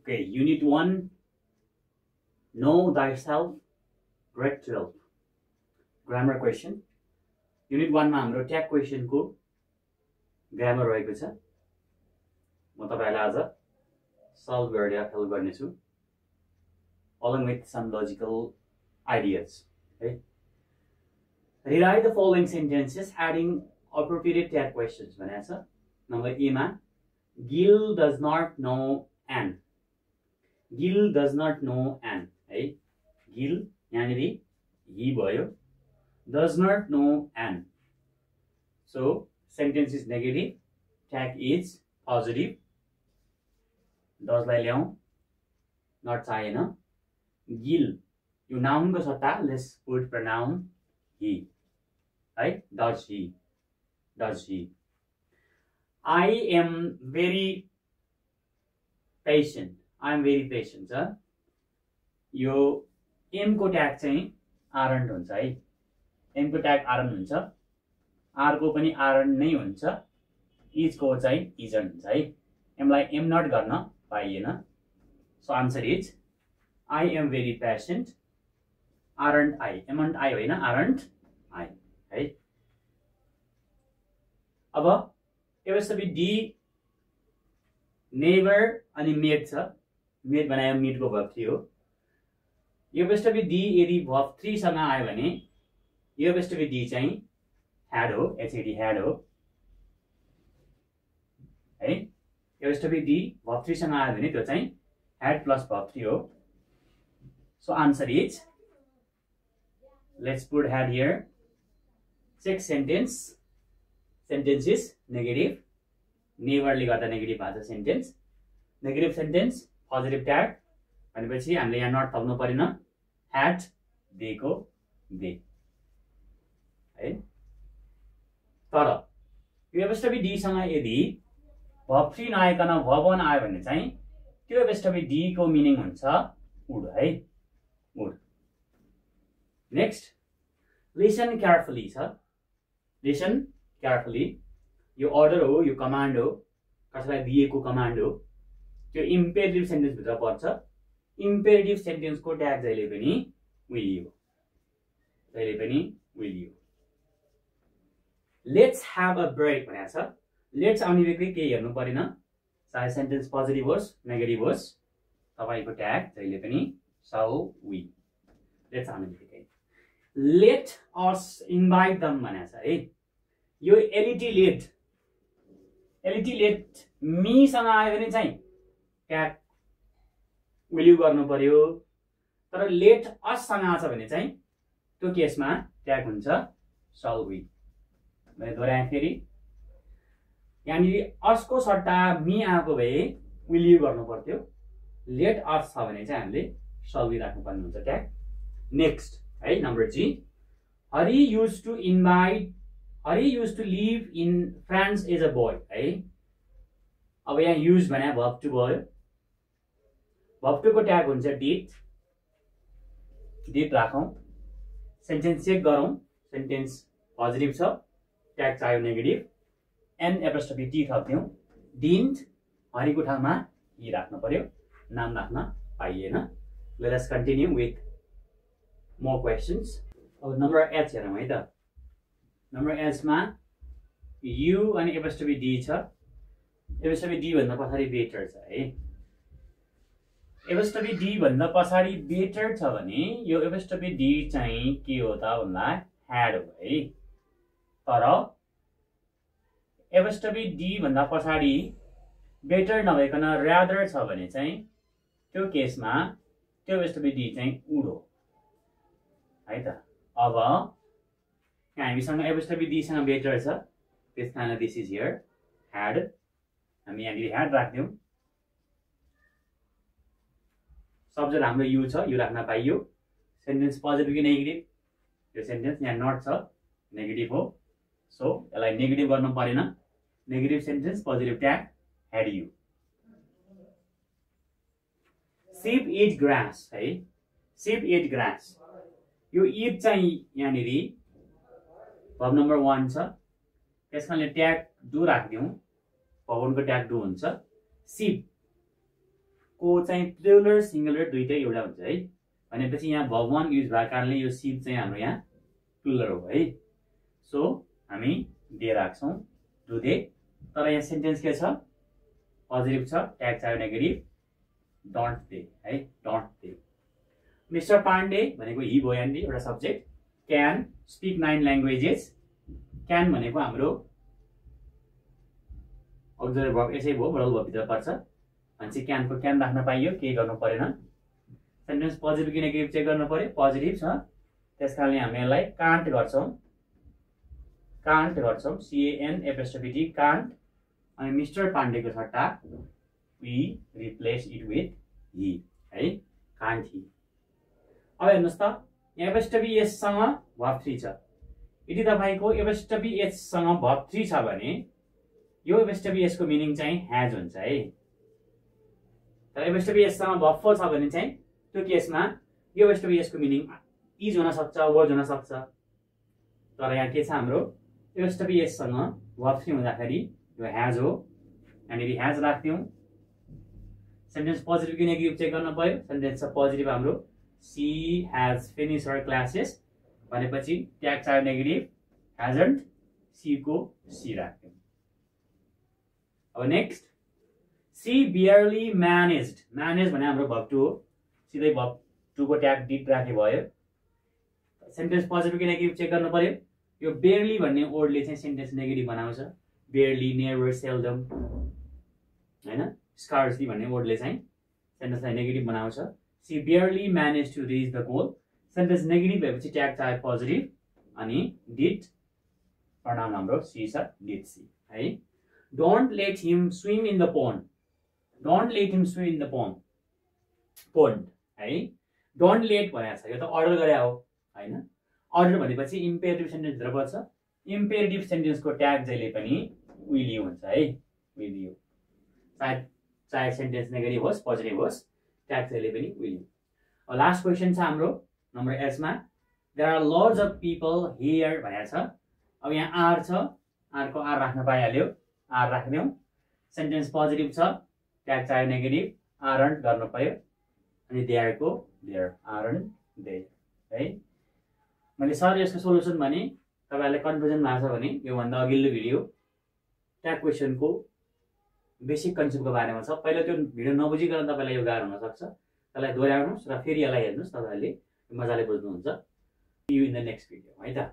Okay, Unit 1, Know Thyself, Grade 12. Grammar question. Unit 1 मा हाम्रो tag question को grammar रहेको छ। म तपाईलाई आज सल्भ गरेर हेल्प गर्ने छु along with some logical ideas. Okay? Rewrite the following sentences adding appropriate tag questions. भनेको छ। नम्बर ए मा Gil does not know Anne. Gil does not know Anne. है Gil यहाँनिर he भयो, does not know Anne. So sentence is negative, tag is positive. Does लाई ल्याउँ, not चाहिएन। Gil यो noun को सट्टा let's put pronoun he. है does he, does he. I am very patient. I am very patient छ। यो m को ट्याग चाहिँ आरन्ट हुन्छ है। m को ट्याग आरन्ट हुन्छ, r को पनि आरन्ट नै हुन्छ, is को चाहिँ isn't हुन्छ है। m लाई m not गर्न पाइएन। So answer is I am very patient. Aren't I? Amn't I होइन, aren't I है। अब एपस्ट्रोफी डी नेभर अनि मेड छ। मेड बनायो मेड को verb 3 हो। यो एपस्ट्रोफी डी यदि verb 3 सँग आयो भने यो एपस्ट्रोफी डी चाहिँ had हो, had had हो है। एपस्ट्रोफी डी verb 3 सँग आयो भने त्यो चाहिँ had plus verb 3 हो। So answer is, let's put had here. Check sentence. Sentence is negative. Never ले गर्दा negative भएको sentence. Negative sentence, positive tag. भनेपछि हामीले यहाँ not थप्नु परेन। Had दिएको दे है। तर यो एपस्ट्रोफी डी सँग यदि verb 3 नआइकन verb 1 आयो भने चाहिँ त्यो एपस्ट्रोफी डी को मिनिङ हुन्छ would है, would। नेक्स्ट listen carefully छ। listen carefully यो अर्डर हो, यो कमान्ड हो, कसैलाई दिएको कमान्ड हो। त्यो इम्पेरेटिभ सेन्टेन्स भित्र पर्छ। इम्पेरेटिभ सेन्टेन्स को ट्याग जहिले पनि will you, जहिले पनि will you। Let's have a break भनेको छ। लेट्स आउने बित्तिकै केही हेर्नु परेन, चाहे सेन्टेन्स पोजिटिभ होस् नेगेटिभ होस्, तपाईको ट्याग जहिले पनि shall we। लेट्स आउने बित्तिकै लेट अस इन्भाइट देम भनेको छ है। यो एलईटी लेट मी सँग आयो भने चाहिँ ट्याग will you गर्नु पर्यो। तर लेट अस सँग आछ भने चाहिँ त्यो केसमा ट्याग हुन्छ shall we। मैले दोहोऱ्याएँ फेरि, यहाँनिर अस को सट्टा मी आएको भए will you गर्नु पर्थ्यो। लेट अस छ भने चाहिँ हामीले shall we राख्नु पर्ने हुन्छ ट्याग। नेक्स्ट है number G, Hari used to live in France as a boy है। अब यहाँ use भने verb 2 भयो। verb 2 को ट्याग हुन्छ did राखौं। सेन्टेन्स चेक गरौं, सेन्टेन्स पोजिटिभ छ, ट्याग चाहियो नेगेटिभ, एन एपस्ट्रोफी टी थप्यौं। डिन्ट हरिको ठाउँमा ही राख्नु पर्यो, नाम राख्न पाइएन। Let us continue with more questions. अब नम्बर एच हेरौँ है त। नम्बर एच मा यु अनि एपस्ट्रोफी डी छ। एपस्ट्रोफी डी भन्दा पछाडि बेटर छ है। एपस्ट्रोफी डी भन्दा पछाडि बेटर छ भने यो एपस्ट्रोफी डी चाहिँ के हो त भन्दा ह्याड हो है। तर एपस्ट्रोफी डी भन्दा पछाडि बेटर नभइकन रादर छ भने चाहिँ त्यो केसमा त्यो एपस्ट्रोफी डी चाहिँ वुड हो है त। अब यहाँ हामीसँग एपस्ट्रोफी डी सँग बेटर छ, त्यसकारण दिस इज हियर ह्याड। हामी यहाँनिर ह्याड राख्दियौँ। सब्जेक्ट हाम्रो यु छ, यु राख्न पाइयो। सेन्टेन्स पोजिटिभ कि नेगेटिभ, यो सेन्टेन्स यहाँ नट छ, नेगेटिभ हो। सो यसलाई नेगेटिभ गर्नु परेन। Negative sentence positive tag had you। sheep eat grass है। sheep eat grass यो eat चाहिँ यहाँनिर verb number 1 छ, त्यसकारणले ट्याग do राख्दियौं। verb 1 को ट्याग do हुन्छ। sheep को चाहिँ प्लुरल सिंगुलर दुईटै एउटा हुन्छ है भनेपछि यहाँ verb 1 युज भएको कारणले यो sheep चाहिँ हाम्रो यहाँ प्लुरल हो है सो हामी दे राख्छौं डु दे तर यहाँ सेन्टेन्स के छ पोजिटिभ छ ट्याग चाहियो नेगेटिभ डोन्ट दे है डोन्ट दे मिस्टर पाण्डे भनेको ही भयो यहाँले एउटा subject can speak 9 languages can भनेको हाम्रो अक्सिलरी भर्ब यसै भयो मोडल भर्ब भित्र पर्छ अनि क्यान को क्यान राख्न पाइयो केही गर्नु परेन सेन्टेन्स पोजिटिभ कि नेगेटिभ चेक गर्नु पर्यो पोजिटिभ छ त्यसकारणले हामी यसलाई कान्ट गर्छौं CAN apostrophe T कान्ट अनि मिस्टर पाण्डेको सट्टा वी रिप्लेस इट विथ ही है कान्ट ही अब हेर्नुस् त एपोस्ट्रोफी एस सँग verb 3 छ यदि तपाईको एपोस्ट्रोफी एस सँग verb 3 छ भने यो एपोस्ट्रोफी एस को मिनिङ चाहिँ हैज हुन्छ है तर एपोस्ट्रोफी एस सँग verb 4 छ भने चाहिँ त्यो केसमा यो एपोस्ट्रोफी एस को मिनिङ इज हुन सक्छ वाज हुन सक्छ तर यहाँ के छ हाम्रो एपोस्ट्रोफी एस सँग verb 3 हुँदाखेरि यो हैज हो अनि यदि हैज राख्दियौ सेन्टेन्स पोजिटिभ कि नेगेटिभ चेक गर्न पर्यो सेन्टेन्स छ पोजिटिभ हाम्रो she has finish her classes भनेपछि ट्याग चाहियो नेगेटिभ हैजन्ट सी को सी राख्यौ अब नेक्स्ट सी बियरली म्यानेज भने हाम्रो verb 2 हो सिधै verb 2 को ट्याग डिड राखे भयो सेन्टेन्स पोजिटिभ कि नेगेटिभ चेक गर्न पर्यो यो बेयरली भन्ने वर्डले चाहिँ सेन्टेन्स नेगेटिभ बनाउँछ बेयरली नेभर सेल्डम हैन स्कार्सली भन्ने वर्डले चाहिँ सेन्टेन्सलाई नेगेटिभ बनाउँछ she barely manage to reach the goal sentence negative भएपछि ट्याग चाहियो पोजिटिभ अनि डिड प्रनाउन हाम्रो सी छ डिड सी है don't let him swim in the pond pond है डोन्ट लेट भनेको छ यो त अर्डर गरे हो हैन अर्डर भनेपछि इम्पेरेटिभ सेन्टेन्स भित्र पर्छ इम्पेरेटिभ सेन्टेन्सको ट्याग जहिले पनि विल यु हुन्छ है विल यु चाहे सेन्टेन्स नेगेटिभ होस् पोजिटिभ होस् ट्याग जहिले पनि विल यु लास्ट क्वेसन छ हाम्रो नम्बर एस मा there are lots of people here भनेको छ अब यहाँ आर छ आर को आर राख्न पाइहाल्यो आर राख्दियौ सेन्टेन्स पोजिटिभ छ ट्याग चाहियो नेगेटिभ आरन्ट गर्न पर्यो अनि देयर को देयर आरन्ट देयर है मैले सर यसको सोलुसन भने तपाईहरुलाई कन्फ्युजन भएको छ भने यो भन्दा अघिल्लो भिडियो ट्याग क्वेशनको बेसिक कन्सेप्टको बारेमा छ पहिला त्यो भिडियो नबुझिकन तपाईलाई यो गाह्रो हुन सक्छ त्यसलाई दोहोर्याउनुस् र फेरि यसलाई हेर्नुस् तपाईहरुले मजाले बुझ्नुहुन्छ see you in the next video है त